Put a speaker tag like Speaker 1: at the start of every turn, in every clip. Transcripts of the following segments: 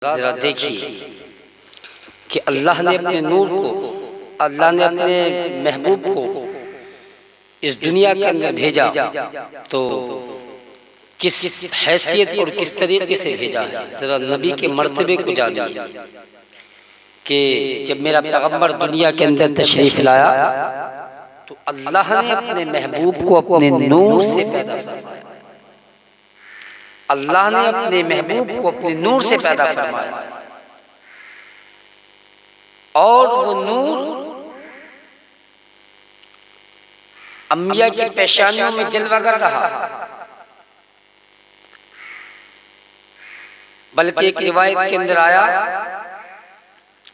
Speaker 1: जरा देखिए कि अल्लाह ने अपने नूर को, अल्लाह ने अपने महबूब को इस दुनिया के अंदर भेजा तो किस हैसियत और किस तरीके से भेजा है। जरा नबी के मर्तबे को जानिए कि जब मेरा पैगंबर दुनिया के अंदर तशरीफ लाया तो अल्लाह ने अपने महबूब को अपने नूर से पैदा फरमाया। अल्लाह ने अपने महबूब को अपने नूर से पैदा फरमाया और वो नूर अंबिया की पेशानियों में जलवागर रहा। बल्कि एक रिवायत के अंदर आया,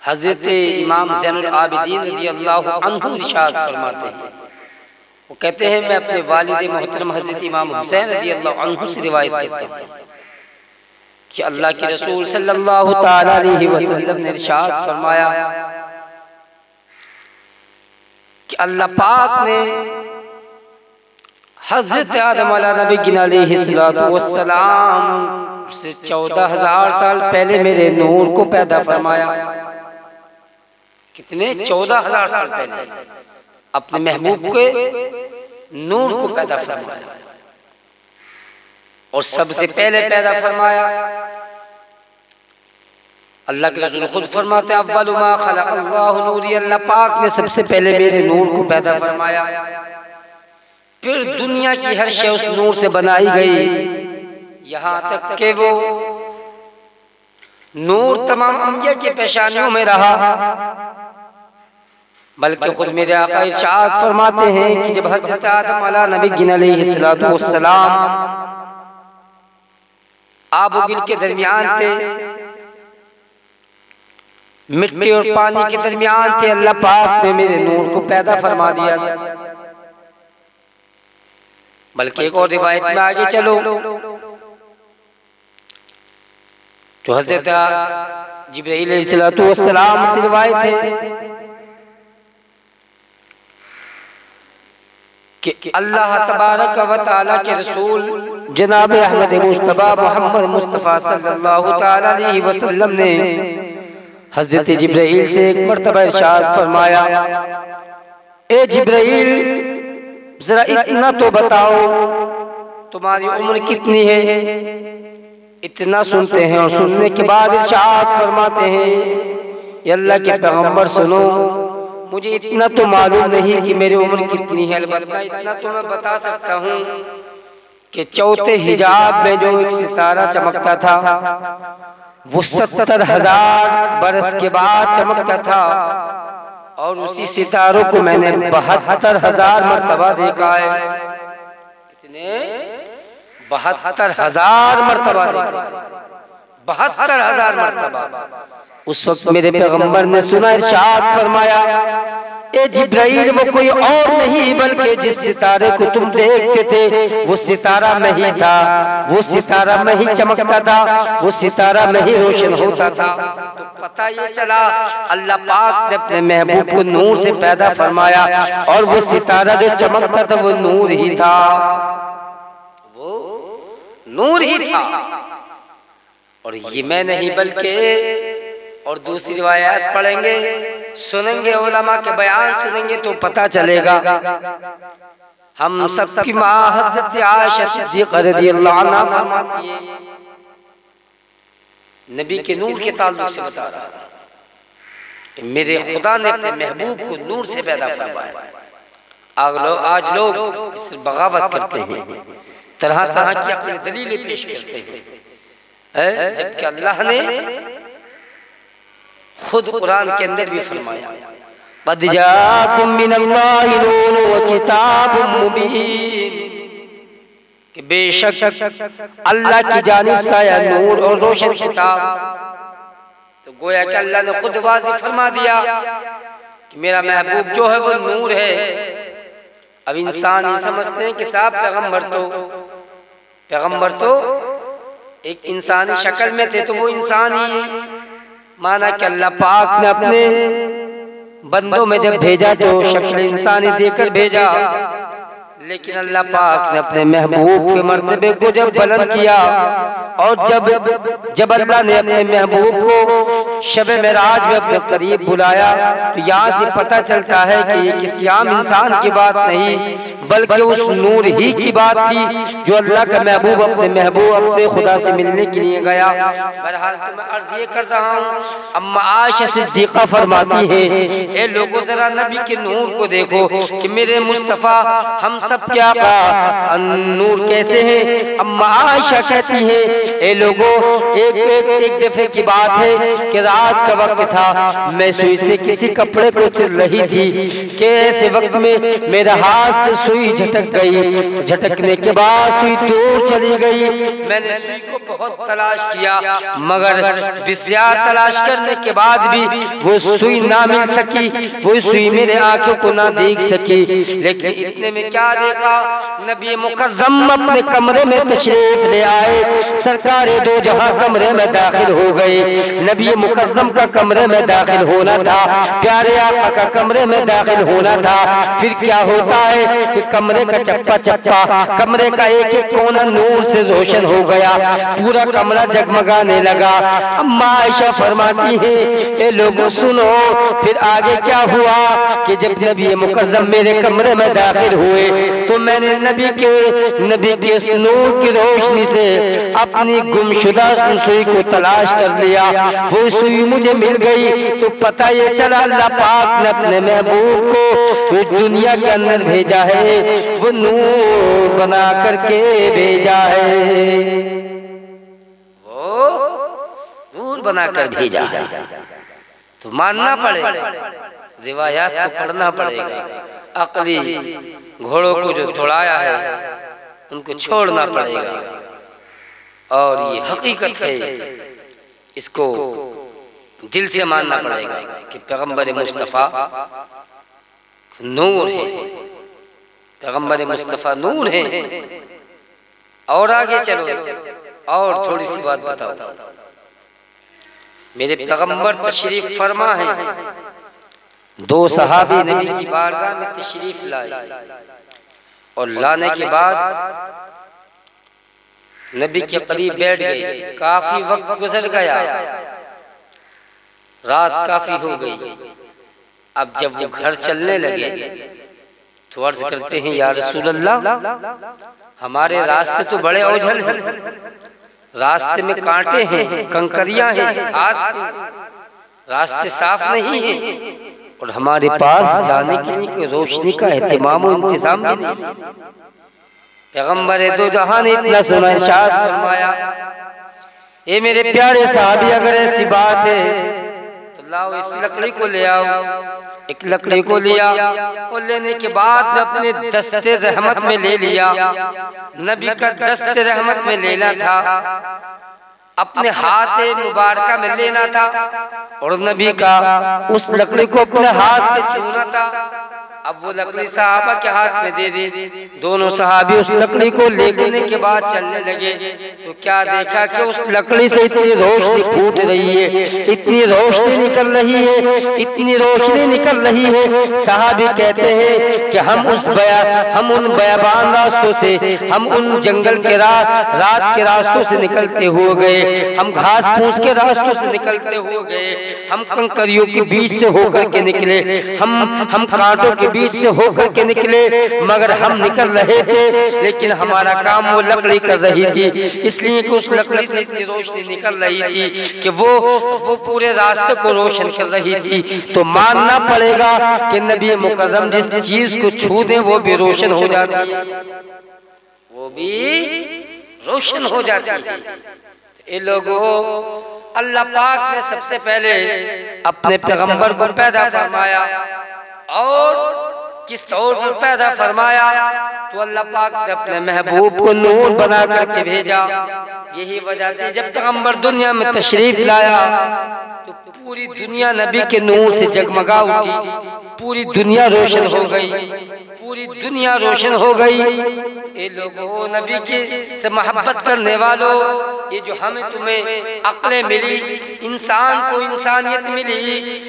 Speaker 1: हजरत इमाम ज़ैनुल आबिदीन रज़ियल्लाहु अन्हु इरशाद फरमाते हैं, वो कहते हैं मैं अपने वालिद मोहतरम हजरत इमाम हुसैन रज़ियल्लाहु अन्हु से रिवायत करता हूँ कि अल्लाह के रसूल सल्लल्लाहु ताला अलैहि वसल्लम ने इरशाद फरमाया कि अल्लाह पाक ने हजरत आदम अलैहिस्सलाम से 14,000 साल पहले मेरे नूर को पैदा फरमाया। कितने? 14,000 साल पहले अपने महबूब के नूर को पैदा फरमाया और सबसे पहले पैदा फरमाया। अल्लाह के रसूल खुद फरमाते हैं अव्वलु मा खलक़ल्लाहु नूरी, अल्लाह पाक ने सबसे पहले मेरे नूर को पैदा फरमाया। फिर दुनिया की हर शय उस नूर से बनाई गई, यहाँ तक कि वो नूर तमाम अंबिया की पेशानियों में रहा। बल्कि खुद मेरे आका इरशाद फरमाते हैं कि जब हज़रत आदम अलैहिस्सलाम आबो गिल के दरमियान थे, मिट्टी और पानी के दरमियान थे, अल्लाह पाक ने मेरे नूर को पैदा फरमा दिया। बल्कि एक और रिवायत में आगे चलो तो हज़रत जिब्राईल अलैहिस्सलाम से रिवायत है कि अल्लाह तबारक व तआला के रसूल जनाब अहमद मुस्तफा मोहम्मद मुस्तफा सल्लल्लाहु ताला अलैहि वसल्लम ने हज़रत जिब्राईल से एक मर्तबा इरशाद फरमाया, ए जिब्राईल जरा इतना तो बताओ तुम्हारी उम्र कितनी है। इतना सुनते हैं और सुनने के बाद इरशाद फरमाते हैं अल्लाह के पैगंबर सुनो, मुझे इतना तो मालूम नहीं कि मेरी उम्र कितनी है, अलबत्ता इतना तो मैं बता सकता हूँ कि चौथे हिजाब में जो एक सितारा चमकता था वो 70,000 बरस के बाद चमकता था और उसी सितारों को मैंने 72,000 मर्तबा देखा है। कितने? 72,000 मर्तबा देखा, 72,000 मर्तबा। उस वक्त मेरे पैगंबर ने सुना, इरशाद फरमाया, ए जिब्राईल वो कोई और नहीं बल्कि जिस सितारे को तुम देखते थे वो सितारा मैं ही था, वो सितारा मैं ही चमकता था, वो सितारा मैं ही रोशन होता था। तो पता ये चला अल्लाह पाक ने अपने महबूब को नूर से पैदा फरमाया और वो सितारा जो चमकता था वो नूर ही था, वो नूर ही था। और ये मैं नहीं बल्कि, और दूसरी रिवायत पढ़ेंगे, सुनेंगे, उलमा के बयान सुनेंगे तो पता चलेगा। हम सबकी माँ हज़रत आयशा सिद्दीक़ा रज़ियल्लाहु अन्हा फरमाती है, नबी के नूर के ताल्लुक से बता रहा है, मेरे खुदा ने अपने महबूब को नूर से पैदा फरमाया। आज लोग इस बगावत करते हैं, तरह तरह की अपनी दलीलें पेश करते हैं, जबकि अल्लाह ने खुद कुरान के अंदर भी फरमाया, क़द जाअकुम मिनल्लाहि नूरुन व किताबुम मुबीन, कि बेशक अल्लाह की जानिब से आया नूर और रोशन किताब। तो गोया कि अल्लाह ने खुद वाज़िह फरमा दिया कि मेरा महबूब जो है वो नूर है। अब इंसान ये समझते हैं कि साहब पैगंबर तो एक इंसानी शक्ल में थे, तो वो इंसान ही है। माना कि अल्लाह पाक ने अपने बंदों में जब भेजा तो शक्ल इंसानी देकर भेजा, लेकिन अल्लाह पाक ने अपने महबूब के मर्तबे को जब बुलंद किया और जब अल्लाह ने अपने महबूब को शब मेराज में अपने करीब बुलाया, तो यहाँ से पता चलता है कि ये किसी आम इंसान की बात नहीं, बल्कि उस नूर ही की बात थी जो अल्लाह का महबूब अपने खुदा से मिलने के लिए गया। बहरहाल तो मैं अर्ज ये कर रहा हूँ, अम्मा आयशा सिद्दीक़ा फरमाती है, ए लोगों जरा नबी के नूर को देखो कि मेरे मुस्तफ़ा हम सब के आका नूर कैसे हैं। अम्मा आयशा कहती है, ए लोगों एक दफे की बात है कि रात का वक्त था, मैं सुई से किसी कपड़े को चिर रही थी कि ऐसे वक्त में मेरे हाथ से सुई झटक गई। झटकने के बाद सुई दूर चली गई। मैंने सुई को बहुत तलाश किया, मगर बिस्यार तलाश करने के बाद भी वो सुई ना मिल सकी, वो सुई मेरे आंखों को ना देख सकी। लेकिन इतने में क्या देखा, नबी मुकर्रम अपने कमरे में तशरीफ ले आए। सरकार दो जहां कमरे में दाखिल हो गए। नबी मुकर्रम का कमरे में दाखिल होना था, प्यारे आका का कमरे में दाखिल होना था। फिर क्या होता है कि कमरे का चप्पा चप्पा, कमरे का एक एक कोना नूर से रोशन हो गया, पूरा कमरा जगमगाने लगा। अम्मा आयशा फरमाती है, ये लोगों सुनो, फिर आगे क्या हुआ कि जब नबी मुकर्रम मेरे कमरे में दाखिल हुए तो मैंने नबी के इस नूर की रोशनी से अपनी गुमशुदा सुई को तलाश कर लिया। वो सुई मुझे मिल गई तो पता ये चला अल्लाह पाक ने अपने महबूब को दुनिया के अंदर भेजा है, वो नूर बना करके भेजा है, वो नूर बनाकर भेजा है। तो मानना पड़ेगा, रिवायात को पढ़ना पड़ेगा, अकली घोड़ों को जो दौड़ाया है उनको छोड़ना पड़ेगा। और ये हकीकत है, इसको दिल से मानना पड़ेगा कि पैगंबर मुस्तफ़ा नूर है, पैगंबर मुस्तफ़ा नूर है। और आगे चलो और थोड़ी सी बात बताओ। मेरे पैगंबर तशरीफ फरमा है, दो सहाबी नबी की बारगाह में तशरीफ लाए और लाने के बाद नबी के करीब बैठ गए। काफी वक्त गुजर गया, रात काफी हो गई। अब जब वो घर चलने लगे तो अर्ज करते हैं, या रसूल अल्लाह, हमारे रास्ते तो बड़े ओझल हैं, रास्ते में कांटे हैं, कंकरियां हैं, घास, रास्ते साफ नहीं हैं और हमारे पास जाने के लिए कोई रोशनी का एहतिमाम और इंतजाम भी नहीं। पैगंबर दो जहां ने इतना सुना, इरशाद फरमाया, ये मेरे प्यारे साहबी, अगर ऐसी बात है तो लाओ इस लकड़ी को ले आओ। एक लकड़ी को लिया और लेने के बाद में अपने दस्ते रहमत में ले लिया। नबी का दस्ते रहमत में लेना था, अपने हाथ मुबारका में लेना था और नबी का उस लकड़ी को अपने हाथ से छूना था। अब वो लकड़ी सहाबा के हाथ में दे दी। दोनों सहाबी उस लकड़ी को लेने के बाद चलने लगे तो क्या देखा कि उस लकड़ी से इतनी रोशनी फूट रही है, इतनी रोशनी निकल रही है, इतनी रोशनी निकल रही है। सहाबी कहते हैं कि हम उन बयाबान रास्तों से, हम उन जंगल के रात के रास्तों से निकलते हुए गए, हम घास फूस के रास्तों से निकलते हुए गए, हम कंकरियों के बीच से होकर के निकले, हम कांटों के बीच से होकर के निकले, मगर हम निकल रहे थे लेकिन हमारा काम वो लकड़ी कर रही थी, इसलिए कि उस लकड़ी से इतनी रोशनी निकल रही थी कि वो पूरे रास्ते को रोशन कर रही थी। तो मानना पड़ेगा कि नबी मुकर्रम जिस चीज को छू दे वो भी रोशन हो जाती है, वो भी रोशन हो जाती है। ये लोगों, अल्लाह पाक ने सबसे पहले अपने पैगंबर को पैदा फरमाया और किस तौर पर पैदा फरमाया तो अल्लाह पाक ने अपने महबूब को नूर बना करके भेजा। यही वजह थी जब पैगंबर दुनिया में तशरीफ लाया तो पूरी दुनिया नबी के नूर से जगमगा उठी, पूरी दुनिया रोशन हो गई, पूरी दुनिया रोशन हो गई। ये लोगों, नबी के से मोहब्बत करने वालों, ये जो हमें तुम्हें अक्लें मिली, इंसान को इंसानियत मिली,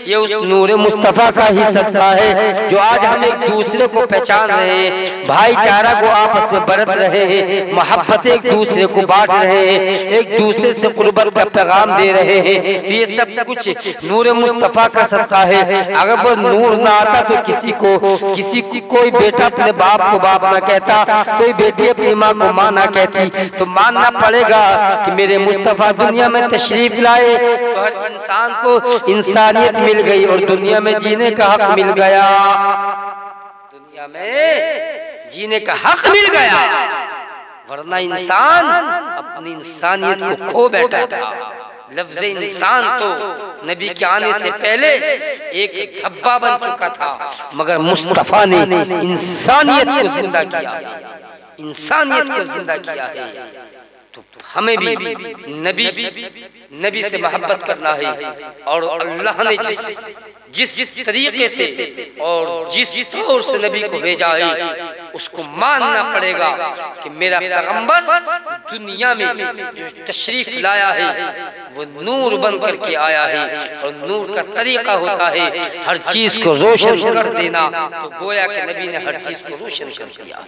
Speaker 1: ये उस नूर मुस्तफ़ा का ही सदका है जो आज हम एक दूसरे को पहचान रहे हैं, भाईचारा को आपस में बरत रहे हैं, मोहब्बत एक दूसरे को बांट रहे हैं, एक दूसरे से कुर्बत का पैगाम दे रहे हैं। ये सब कुछ नूर मुस्तफ़ा का सदका है। अगर वो नूर ना आता तो किसी को कोई बेटा अपने बाप को बाप ना कहता, कोई बेटी अपनी माँ को माँ ना कहती। तो मानना पड़ेगा कि मेरे मुस्तफ़ा दुनिया में तशरीफ लाए तो हर इंसान को इंसानियत मिल गई और दुनिया में जीने का हक मिल गया। दुनिया में जीने का हक मिल गया, वरना इंसान अपनी इंसानियत को खो बैठा था। लफ्ज़ इंसान तो नबी के आने से पहले एक धब्बा बन चुका था, मगर मुस्तफ़ा ने इंसानियत को जिंदा किया, इंसानियत को जिंदा किया है। तो हमें भी नबी से मोहब्बत करना है और अल्लाह ने जिस तरीके से और जिस तौर से नबी को भेजा है उसको मानना पड़ेगा कि मेरा पैगंबर दुनिया में जो तशरीफ लाया है वो नूर बन करके आया है। और नूर का तरीका होता है हर चीज को रोशन कर देना, तो गोया के नबी ने हर चीज को रोशन कर दिया।